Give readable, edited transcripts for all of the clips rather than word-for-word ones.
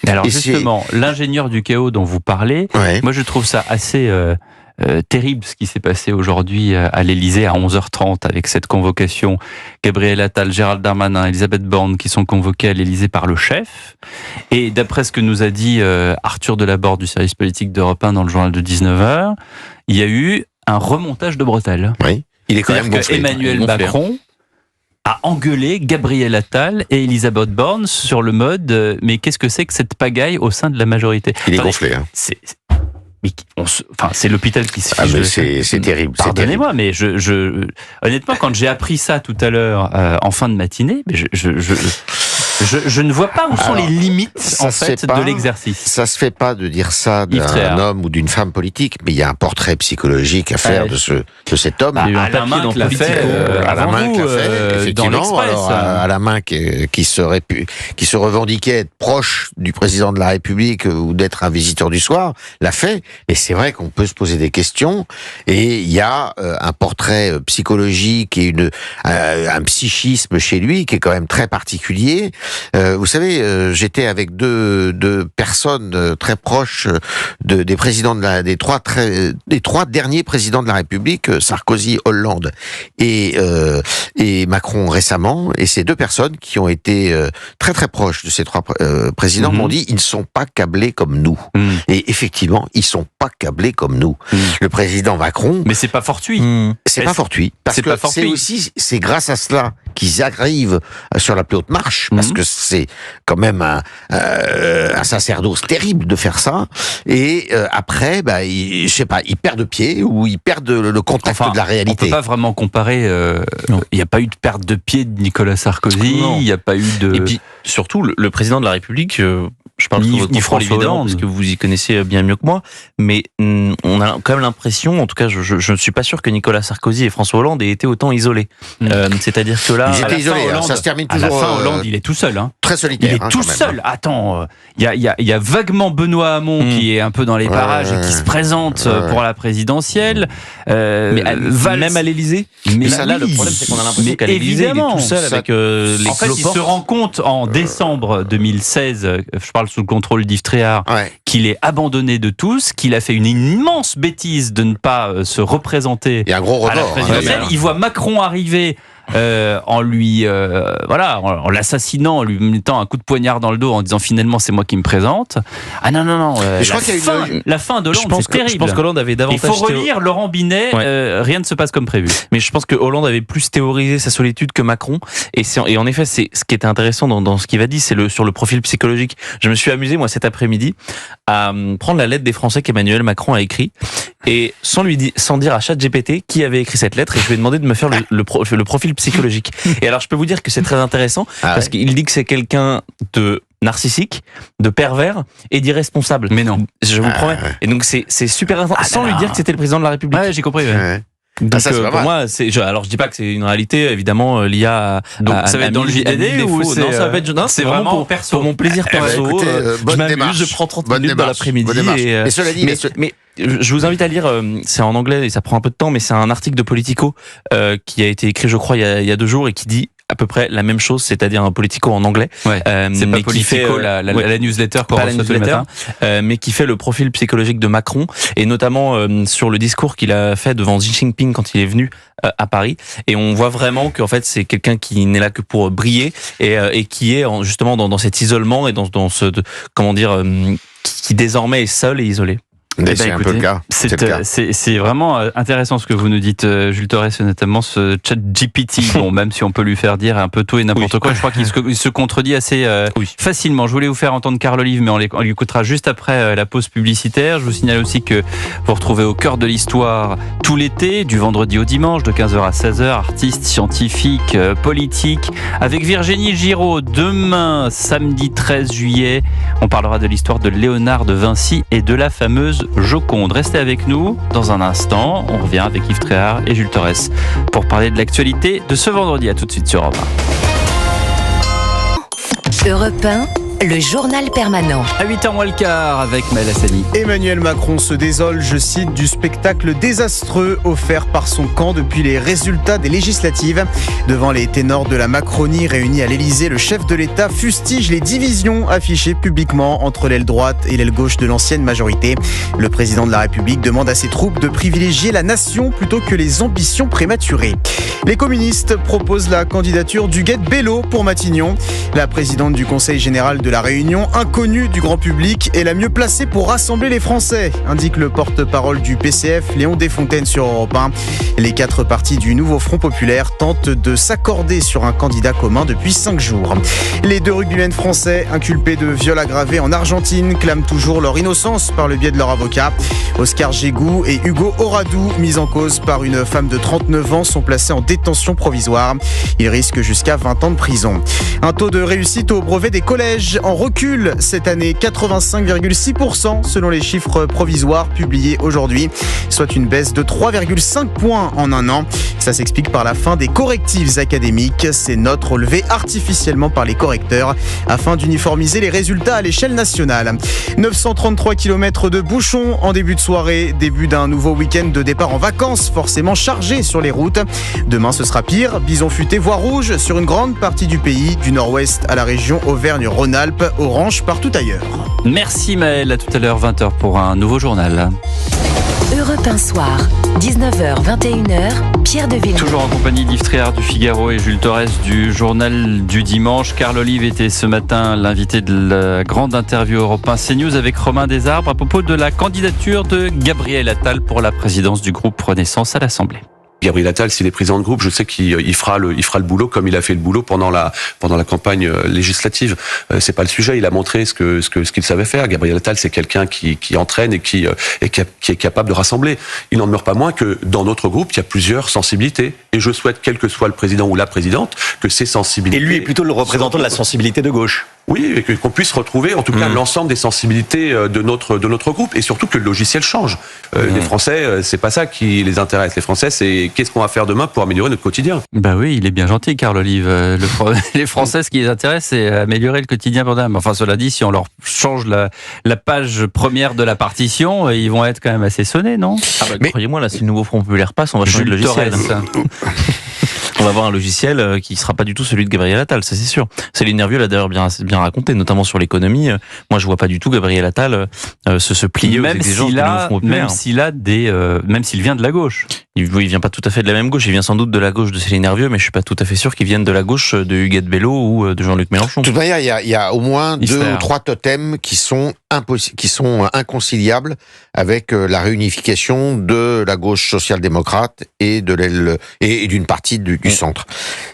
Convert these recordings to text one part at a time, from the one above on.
Alors Et justement, l'ingénieur du chaos dont vous parlez, moi je trouve ça assez terrible ce qui s'est passé aujourd'hui à l'Élysée à 11h30 avec cette convocation. Gabriel Attal, Gérald Darmanin, Elisabeth Borne qui sont convoqués à l'Élysée par le chef. Et d'après ce que nous a dit Arthur Delaborde du service politique d'Europe 1 dans le journal de 19h, il y a eu un remontage de bretelles. Oui, il est quand même gonflé. Emmanuel Macron a engueulé Gabriel Attal et Elisabeth Borne sur le mode mais qu'est-ce que c'est que cette pagaille au sein de la majorité? Il est gonflé. Hein. C'est l'hôpital qui se fiche. C'est terrible. Pardonnez-moi, mais honnêtement, quand j'ai appris ça tout à l'heure en fin de matinée, je ne vois pas où sont les limites en fait de l'exercice. Ça se fait pas de dire ça d'un homme ou d'une femme politique, mais il y a un portrait psychologique à faire de cet homme. Il y a eu un papier dans Politico, effectivement. Dans l'Express. Alors, à la main qui se revendiquait être proche du président de la République ou d'être un visiteur du soir, l'a fait. Mais c'est vrai qu'on peut se poser des questions. Et il y a un portrait psychologique et un psychisme chez lui qui est quand même très particulier. Vous savez, j'étais avec deux personnes très proches des présidents des trois derniers présidents de la République, Sarkozy, Hollande et Macron récemment. Et ces deux personnes qui ont été très très proches de ces trois présidents m'ont dit ils ne sont pas câblés comme nous. Et effectivement, ils sont pas câblés comme nous. Le président Macron. Mais c'est pas fortuit. C'est pas fortuit. Parce que c'est grâce à cela qu'ils arrivent sur la plus haute marche. Parce que c'est quand même un sacerdoce terrible de faire ça. Et après, je sais pas, ils perdent pied ou ils perdent le contact de la réalité. On peut pas vraiment comparer. Il n'y a pas eu de perte de pied de Nicolas Sarkozy. Il n'y a pas eu de. Et puis surtout, le président de la République. Je parle sous votre contrôle évidemment parce que vous y connaissez bien mieux que moi, mais on a quand même l'impression, en tout cas je ne suis pas sûr que Nicolas Sarkozy et François Hollande aient été autant isolés. C'est-à-dire que là... Ils étaient isolés, Hollande, ça se termine toujours... À la fin, Hollande, il est tout seul. Très solitaire. Il est tout seul. Attends, il y a vaguement Benoît Hamon qui est un peu dans les parages et qui se présente pour la présidentielle. Mais même à l'Élysée. Mais là, le problème, c'est qu'on a l'impression qu'à l'Élysée, il est tout seul avec les En fait, il se rend compte en décembre 2016, je parle sous le contrôle d'Yves Tréhard, qu'il est abandonné de tous, qu'il a fait une immense bêtise de ne pas se représenter à la présidentielle. Il voit Macron arriver en l'assassinant, en lui mettant un coup de poignard dans le dos, en disant finalement c'est moi qui me présente. Ah non. Je crois qu'il y a la fin d'Hollande, c'est terrible. Je pense qu'Hollande avait davantage. Il faut relire Laurent Binet. Rien ne se passe comme prévu. Mais je pense que Hollande avait plus théorisé sa solitude que Macron. Et en effet, c'est ce qui était intéressant dans ce qu'il va dire, c'est sur le profil psychologique. Je me suis amusé moi cet après-midi à prendre la lettre des Français qu'Emmanuel Macron a écrit et sans dire à ChatGPT qui avait écrit cette lettre, et je lui ai demandé de me faire le profil psychologique. Et alors je peux vous dire que c'est très intéressant parce qu'il dit que c'est quelqu'un de narcissique, de pervers et d'irresponsable. Mais non, je vous promets. Et donc c'est super intéressant sans lui dire que c'était le président de la République. Ouais, j'ai compris. Donc, pour moi, alors je dis pas que c'est une réalité évidemment liée à. Donc ça va être dans le JDD ou c'est non, ça va être c'est vraiment pour mon plaisir perso. Écoutez, je m'amuse, je prends 30 minutes dans l'après-midi. Mais cela dit, mais je vous invite à lire, c'est en anglais et ça prend un peu de temps, mais c'est un article de Politico qui a été écrit, je crois, il y a 2 jours et qui dit à peu près la même chose, c'est-à-dire un Politico en anglais. C'est pas Politico, la newsletter qu'on reçoit tous les matins. Mais qui fait le profil psychologique de Macron, et notamment sur le discours qu'il a fait devant Xi Jinping quand il est venu à Paris. Et on voit vraiment qu'en fait, c'est quelqu'un qui n'est là que pour briller et qui est justement dans cet isolement et dans ce, comment dire, qui désormais est seul et isolé. C'est un peu le cas. C'est vraiment intéressant ce que vous nous dites, Jules Torres, notamment ce chat GPT. Bon, même si on peut lui faire dire un peu tout et n'importe quoi, je crois qu'il se contredit assez facilement. Je voulais vous faire entendre Carl Olive, mais on l'écoutera juste après la pause publicitaire. Je vous signale aussi que vous retrouvez Au cœur de l'histoire tout l'été, du vendredi au dimanche, de 15h à 16h, artistes, scientifiques, politiques, avec Virginie Giraud. Demain, samedi 13 juillet, on parlera de l'histoire de Léonard de Vinci et de la fameuse Joconde. Restez avec nous dans un instant. On revient avec Yves Tréhard et Jules Torres pour parler de l'actualité de ce vendredi. À tout de suite sur Europe 1. Europe 1, Le journal permanent. À 8h moins le quart avec Maël Hassani. Emmanuel Macron se désole, je cite, du spectacle désastreux offert par son camp depuis les résultats des législatives. Devant les ténors de la Macronie réunis à l'Elysée, le chef de l'État fustige les divisions affichées publiquement entre l'aile droite et l'aile gauche de l'ancienne majorité. Le président de la République demande à ses troupes de privilégier la nation plutôt que les ambitions prématurées. Les communistes proposent la candidature d'Huguette Bello pour Matignon. La présidente du Conseil général de la Réunion, inconnue du grand public, est la mieux placée pour rassembler les Français, indique le porte-parole du PCF, Léon Desfontaines sur Europe 1. Les 4 partis du nouveau Front populaire tentent de s'accorder sur un candidat commun depuis 5 jours. Les 2 rugbymen français, inculpés de viol aggravé en Argentine, clament toujours leur innocence par le biais de leur avocat. Oscar Gégou et Hugo Oradou, mis en cause par une femme de 39 ans, sont placés en détention provisoire. Ils risquent jusqu'à 20 ans de prison. Un taux de réussite au brevet des collèges en recul cette année, 85,6% selon les chiffres provisoires publiés aujourd'hui, soit une baisse de 3,5 points en un an. Ça s'explique par la fin des correctifs académiques, ces notes relevées artificiellement par les correcteurs afin d'uniformiser les résultats à l'échelle nationale. 933 km de bouchons en début de soirée, début d'un nouveau week-end de départ en vacances, forcément chargé sur les routes. Demain ce sera pire, bison futé voire rouge sur une grande partie du pays, du nord-ouest à la région Auvergne-Rhône-Alpes, orange partout ailleurs. Merci Maël, à tout à l'heure 20h pour un nouveau journal. Europe 1 soir, 19h, 21h, Pierre de Villeneuve. Toujours en compagnie d'Yves Tréhard du Figaro et Jules Torres du journal du dimanche. Carl Olive était ce matin l'invité de la grande interview Europe 1 CNews avec Romain Desarbres à propos de la candidature de Gabriel Attal pour la présidence du groupe Renaissance à l'Assemblée. Gabriel Attal, s'il est président de groupe, je sais qu'il fera le boulot comme il a fait le boulot pendant la campagne législative. C'est pas le sujet. Il a montré ce qu'il savait faire. Gabriel Attal, c'est quelqu'un qui entraîne et qui est capable de rassembler. Il n'en demeure pas moins que dans notre groupe, il y a plusieurs sensibilités. Et je souhaite, quel que soit le président ou la présidente, que ces sensibilités... Et lui est plutôt le représentant de la sensibilité de gauche. Oui, et qu'on puisse retrouver en tout cas l'ensemble des sensibilités de notre groupe, et surtout que le logiciel change. Les Français, c'est pas ça qui les intéresse. Les Français, c'est qu'est-ce qu'on va faire demain pour améliorer notre quotidien. Bah oui, il est bien gentil, Carl Olive. Les Français, ce qui les intéresse, c'est améliorer le quotidien pour eux. Enfin, cela dit, si on leur change la page première de la partition, ils vont être quand même assez sonnés, non? Mais croyez-moi, là, si le nouveau Front populaire passe, on va changer de logiciel. On va avoir un logiciel qui sera pas du tout celui de Gabriel Attal, ça c'est sûr. Céline Nervieux l'a d'ailleurs bien raconté, notamment sur l'économie. Moi, je vois pas du tout Gabriel Attal se plier aux exigences du nouveau Front populaire. Même s'il vient de la gauche. Il vient pas tout à fait de la même gauche. Il vient sans doute de la gauche de Céline Nervieux, mais je suis pas tout à fait sûr qu'il vienne de la gauche de Huguette Bello ou de Jean-Luc Mélenchon. De toute manière, il y a au moins 2 ou 3 totems qui sont inconciliables avec la réunification de la gauche social-démocrate et d'une partie du centre.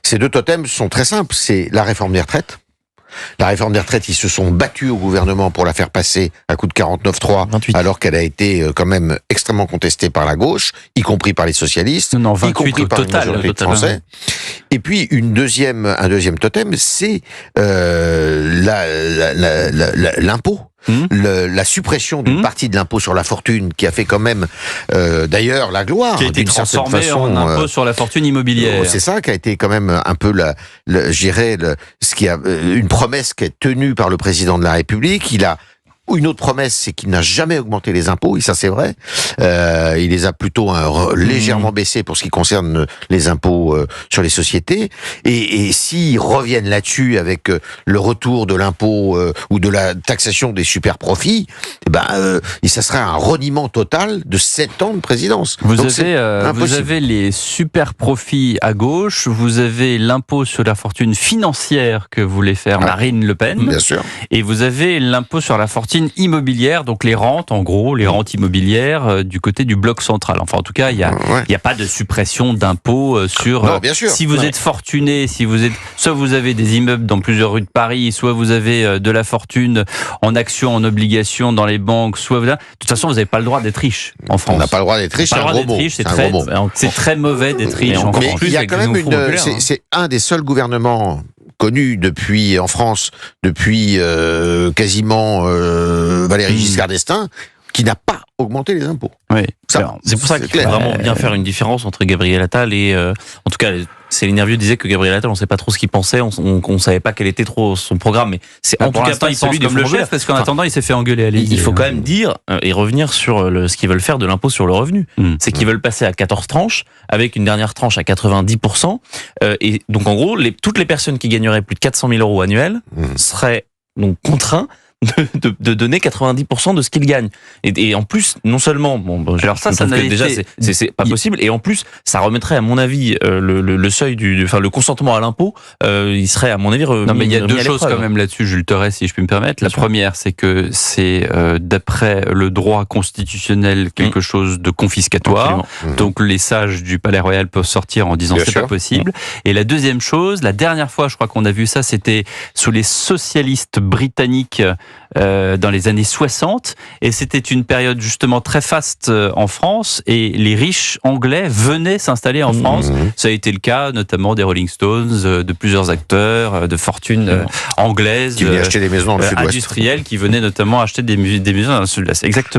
Ces 2 totems sont très simples. C'est la réforme des retraites. La réforme des retraites, ils se sont battus au gouvernement pour la faire passer à coup de 49-3, alors qu'elle a été quand même extrêmement contestée par la gauche, y compris par les socialistes, y compris par la majorité de Français. Et puis un deuxième totem, c'est l'impôt. La suppression d'une partie de l'impôt sur la fortune qui a fait quand même d'ailleurs la gloire, qui a été transformé en impôt sur la fortune immobilière. C'est ça qui a été quand même un peu une promesse qui est tenue par le président de la République. Il a une autre promesse, c'est qu'il n'a jamais augmenté les impôts, et ça c'est vrai. Il les a plutôt légèrement baissés pour ce qui concerne les impôts sur les sociétés. Et s'ils reviennent là-dessus avec le retour de l'impôt ou de la taxation des super profits, ça serait un reniement total de 7 ans de présidence. Vous avez les super profits à gauche, vous avez l'impôt sur la fortune financière que voulait faire Marine Le Pen. Bien sûr. Et vous avez l'impôt sur la fortune immobilière, donc les rentes, en gros, les rentes immobilières du côté du bloc central. Enfin, en tout cas, il y a pas de suppression d'impôts sur... Non, bien sûr. Si vous êtes fortuné, soit vous avez des immeubles dans plusieurs rues de Paris, soit vous avez de la fortune en actions, en obligations dans les banques, de toute façon, vous n'avez pas le droit d'être riche en France. On n'a pas le droit d'être riche, c'est un gros mot. C'est très mauvais d'être riche en France. Mais il y a quand même c'est un des seuls gouvernements connu en France depuis quasiment Valéry Giscard d'Estaing, qui n'a pas augmenté les impôts. Oui. C'est pour ça qu'il faut vraiment bien faire une différence entre Gabriel Attal et, en tout cas, Céline Hervieux disait que Gabriel Attal, on ne sait pas trop ce qu'il pensait, on savait pas quel était trop son programme, mais c'est en tout cas pas celui comme le chef, parce qu'en attendant, il s'est fait engueuler à l'Élysée. Il faut quand même dire et revenir sur ce qu'ils veulent faire de l'impôt sur le revenu. C'est qu'ils veulent passer à 14 tranches, avec une dernière tranche à 90%. Et donc en gros, toutes les personnes qui gagneraient plus de 400 000 euros annuels seraient donc contraints de donner 90% de ce qu'ils gagnent. Et en plus, non seulement, alors ça déjà c'est pas possible, et en plus, ça remettrait à mon avis le seuil le consentement à l'impôt, il serait à mon avis non, mais il y a deux choses quand même là-dessus, Jules Torres, si je puis me permettre. La première, c'est que c'est d'après le droit constitutionnel quelque chose de confiscatoire. Donc les sages du Palais Royal peuvent sortir en disant c'est pas possible. Et la deuxième chose, la dernière fois, je crois qu'on a vu ça, c'était sous les socialistes britanniques dans les années 60, et c'était une période justement très faste en France, et les riches anglais venaient s'installer en France. Ça a été le cas notamment des Rolling Stones, de plusieurs acteurs de fortune anglaise, qui venaient acheter des maisons dans le Sud-Ouest, industrielles, qui venaient notamment acheter des maisons dans le Sud-Ouest. Exactement.